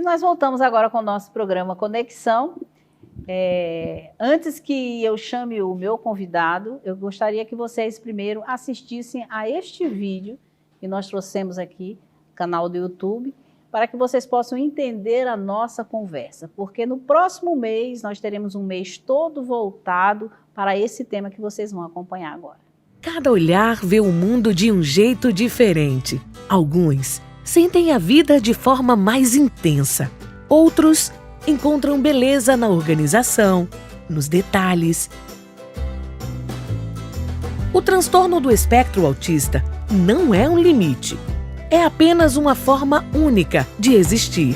nós voltamos agora com o nosso programa Conexão. Antes que eu chame o meu convidado, eu gostaria que vocês primeiro assistissem a este vídeo que nós trouxemos aqui, canal do YouTube, para que vocês possam entender a nossa conversa, porque no próximo mês nós teremos um mês todo voltado para esse tema que vocês vão acompanhar agora. Cada olhar vê o mundo de um jeito diferente. Alguns sentem a vida de forma mais intensa. Outros encontram beleza na organização, nos detalhes. O transtorno do espectro autista não é um limite. É apenas uma forma única de existir.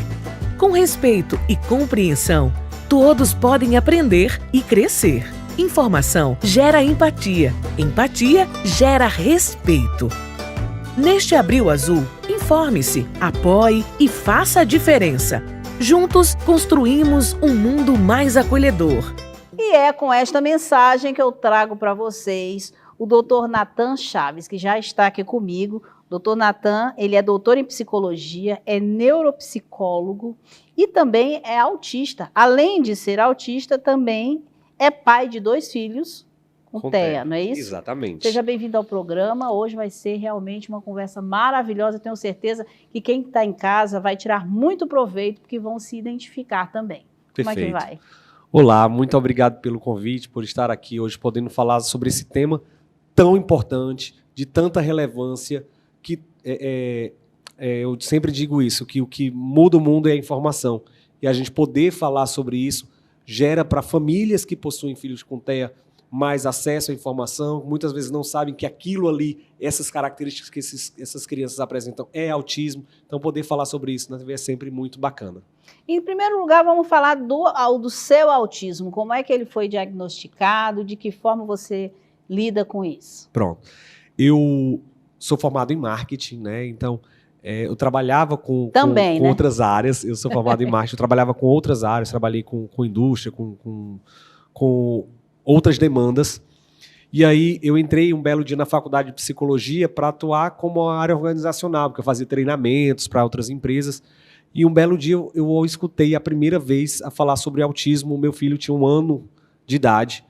Com respeito e compreensão, todos podem aprender e crescer. Informação gera empatia. Empatia gera respeito. Neste Abril Azul, informe-se, apoie e faça a diferença. Juntos construímos um mundo mais acolhedor. E é com esta mensagem que eu trago para vocês o Dr. Nathan Chaves, que já está aqui comigo. Dr. Nathan, ele é doutor em psicologia, é neuropsicólogo e também é autista. Além de ser autista, também é pai de 2 filhos com TEA, não é isso? Exatamente. Seja bem-vindo ao programa. Hoje vai ser realmente uma conversa maravilhosa. Eu tenho certeza que quem está em casa vai tirar muito proveito, porque vão se identificar também. Perfeito. Como é que vai? Olá, muito obrigado pelo convite, por estar aqui hoje podendo falar sobre esse tema tão importante, de tanta relevância, que eu sempre digo isso, que o que muda o mundo é a informação. E a gente poder falar sobre isso gera para famílias que possuem filhos com TEA mais acesso à informação, muitas vezes não sabem que aquilo ali, essas características que essas crianças apresentam é autismo, então poder falar sobre isso na TV é sempre muito bacana. Em primeiro lugar, vamos falar do seu autismo, como é que ele foi diagnosticado, de que forma você lida com isso? Pronto, eu sou formado em marketing, né, então eu trabalhava com outras áreas, eu sou formado em marketing, eu trabalhava com outras áreas, trabalhei com indústria, com outras demandas. E aí eu entrei um belo dia na faculdade de psicologia para atuar como área organizacional, porque eu fazia treinamentos para outras empresas. E um belo dia eu escutei a primeira vez a falar sobre autismo. O meu filho tinha 1 ano de idade.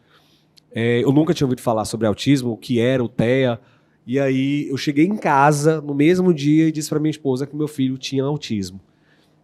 Eu nunca tinha ouvido falar sobre autismo, o que era o TEA. E aí eu cheguei em casa no mesmo dia e disse para minha esposa que meu filho tinha autismo.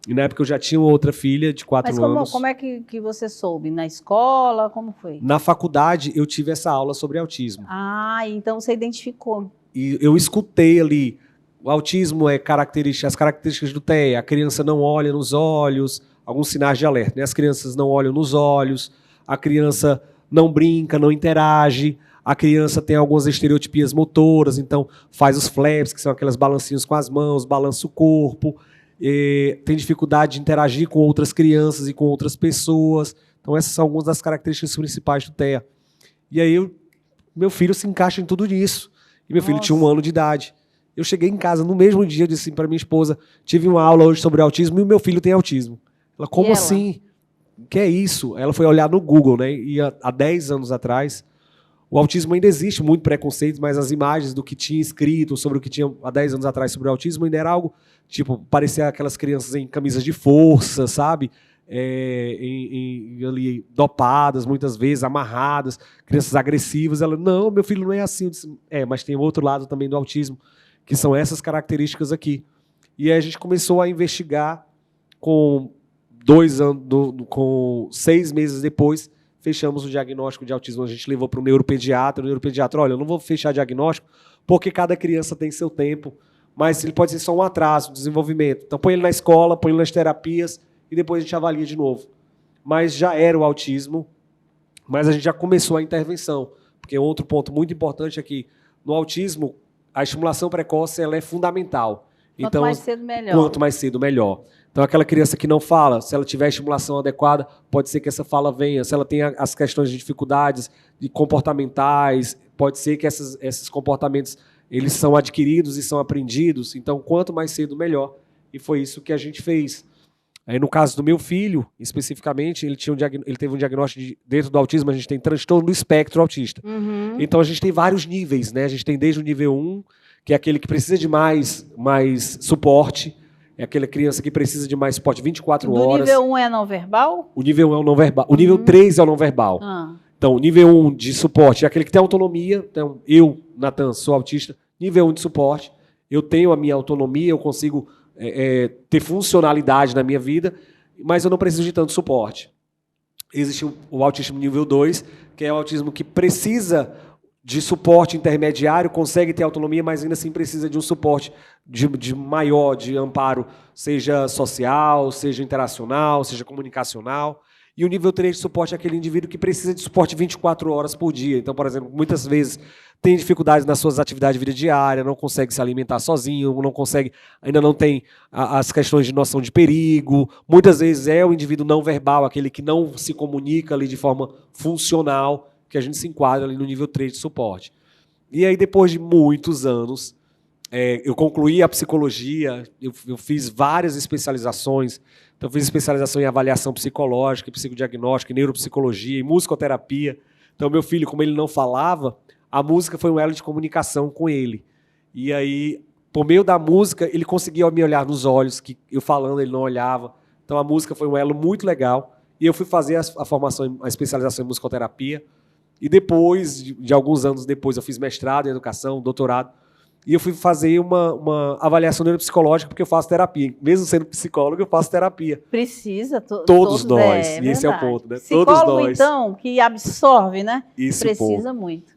E na época eu já tinha outra filha de 4 anos. Mas como é que você soube? Na escola? Como foi? Na faculdade eu tive essa aula sobre autismo. Ah, então você identificou. E eu escutei ali, o autismo é as características do TEA. A criança não olha nos olhos, alguns sinais de alerta, né? As crianças não olham nos olhos, a criança não brinca, não interage, a criança tem algumas estereotipias motoras, então faz os flaps, que são aquelas balancinhos com as mãos, balança o corpo, tem dificuldade de interagir com outras crianças e com outras pessoas. Então essas são algumas das características principais do TEA. E aí meu filho se encaixa em tudo isso. E meu filho tinha 1 ano de idade. Eu cheguei em casa no mesmo dia, disse para minha esposa, tive uma aula hoje sobre autismo e o meu filho tem autismo. Ela, como assim? O que é isso? Ela foi olhar no Google, né? E há 10 anos atrás, o autismo ainda existe, muito preconceito, mas as imagens do que tinha escrito sobre o que tinha há 10 anos atrás sobre o autismo ainda era algo, tipo, parecia aquelas crianças em camisas de força, sabe? Ali, dopadas, muitas vezes, amarradas, crianças agressivas. Ela, não, meu filho não é assim. Eu disse, mas tem outro lado também do autismo, que são essas características aqui. E aí a gente começou a investigar com 2 anos, com 6 meses depois, fechamos o diagnóstico de autismo. A gente levou para o neuropediatra. O neuropediatra, olha, eu não vou fechar diagnóstico porque cada criança tem seu tempo, mas ele pode ser só um atraso, desenvolvimento. Então põe ele na escola, põe ele nas terapias e depois a gente avalia de novo. Mas já era o autismo, mas a gente já começou a intervenção, porque outro ponto muito importante é que no autismo a estimulação precoce ela é fundamental. Quanto mais cedo, melhor. Quanto mais cedo, melhor. Então, aquela criança que não fala, se ela tiver estimulação adequada, pode ser que essa fala venha. Se ela tem as questões de dificuldades comportamentais, pode ser que esses comportamentos eles são adquiridos e são aprendidos. Então, quanto mais cedo, melhor. E foi isso que a gente fez. Aí, no caso do meu filho, especificamente, ele teve um diagnóstico dentro do autismo, a gente tem transtorno do espectro autista. Uhum. Então, a gente tem vários níveis, né? A gente tem desde o nível 1, que é aquele que precisa de mais suporte. é aquela criança que precisa de mais suporte 24 Do horas. nível 1 é não verbal? O nível 1 é o não verbal. O nível 3 é o não verbal. Então, o nível 1 de suporte é aquele que tem autonomia. Então, eu, Natan, sou autista. Nível 1 de suporte, eu tenho a minha autonomia, eu consigo ter funcionalidade na minha vida, mas eu não preciso de tanto suporte. Existe o autismo nível 2, que é o autismo que precisa de suporte intermediário, consegue ter autonomia, mas ainda assim precisa de um suporte de maior, de amparo, seja social, seja interacional, seja comunicacional. E o nível 3 de suporte é aquele indivíduo que precisa de suporte 24 horas por dia. Então, por exemplo, muitas vezes tem dificuldades nas suas atividades de vida diária, não consegue se alimentar sozinho, não consegue, ainda não tem as questões de noção de perigo. Muitas vezes é o indivíduo não verbal, aquele que não se comunica ali de forma funcional, que a gente se enquadra ali no nível 3 de suporte. E aí, depois de muitos anos, eu concluí a psicologia, eu fiz várias especializações. Então, eu fiz especialização em avaliação psicológica, psicodiagnóstica, neuropsicologia, e musicoterapia. Então, meu filho, como ele não falava, a música foi um elo de comunicação com ele. E aí, por meio da música, ele conseguia me olhar nos olhos, que eu falando, ele não olhava. Então, a música foi um elo muito legal. E eu fui fazer a especialização em musicoterapia. E depois, de alguns anos depois, eu fiz mestrado em educação, doutorado. E eu fui fazer uma avaliação neuropsicológica, porque eu faço terapia. Mesmo sendo psicólogo, eu faço terapia. Precisa. Todos nós. E esse é o ponto, né? Psicólogo, todos nós. então, que absorve, né? Isso, precisa muito.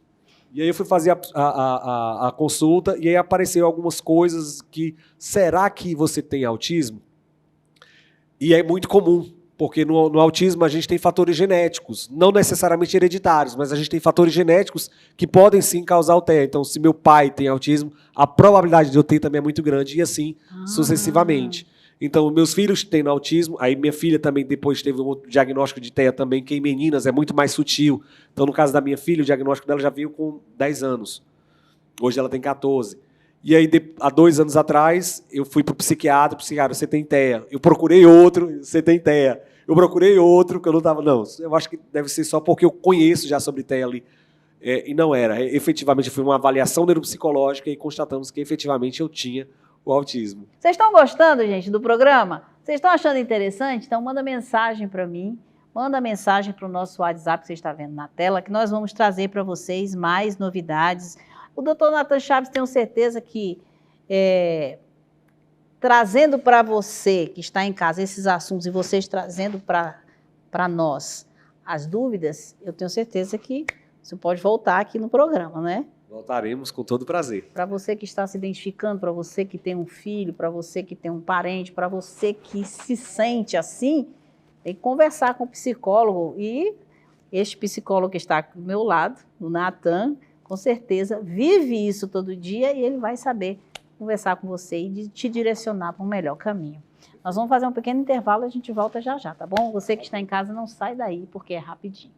E aí eu fui fazer a consulta, e aí apareceu algumas coisas que... Será que você tem autismo? E é muito comum. Porque no autismo a gente tem fatores genéticos, não necessariamente hereditários, mas a gente tem fatores genéticos que podem sim causar o TEA. Então, se meu pai tem autismo, a probabilidade de eu ter também é muito grande, e assim sucessivamente. Então, meus filhos têm autismo, aí minha filha também depois teve um outro diagnóstico de TEA também, que em meninas é muito mais sutil. Então, no caso da minha filha, o diagnóstico dela já veio com 10 anos. Hoje ela tem 14. E aí, há 2 anos atrás, eu fui para o psiquiatra, você tem TEA. Eu procurei outro, você tem TEA. Eu procurei outro, que eu não estava... Não, eu acho que deve ser só porque eu conheço já sobre TEA ali. E não era. Efetivamente, foi uma avaliação neuropsicológica e constatamos que efetivamente eu tinha o autismo. Vocês estão gostando, gente, do programa? Vocês estão achando interessante? Então, manda mensagem para mim. Manda mensagem para o nosso WhatsApp que você está vendo na tela, que nós vamos trazer para vocês mais novidades. O doutor Natan Chaves, tenho certeza que trazendo para você que está em casa esses assuntos e vocês trazendo para nós as dúvidas, eu tenho certeza que você pode voltar aqui no programa, né? Voltaremos com todo prazer. Para você que está se identificando, para você que tem um filho, para você que tem um parente, para você que se sente assim, tem que conversar com o psicólogo. E este psicólogo que está do meu lado, o Natan, com certeza vive isso todo dia e ele vai saber conversar com você e te direcionar para um melhor caminho. Nós vamos fazer um pequeno intervalo e a gente volta já já, tá bom? Você que está em casa, não sai daí, porque é rapidinho.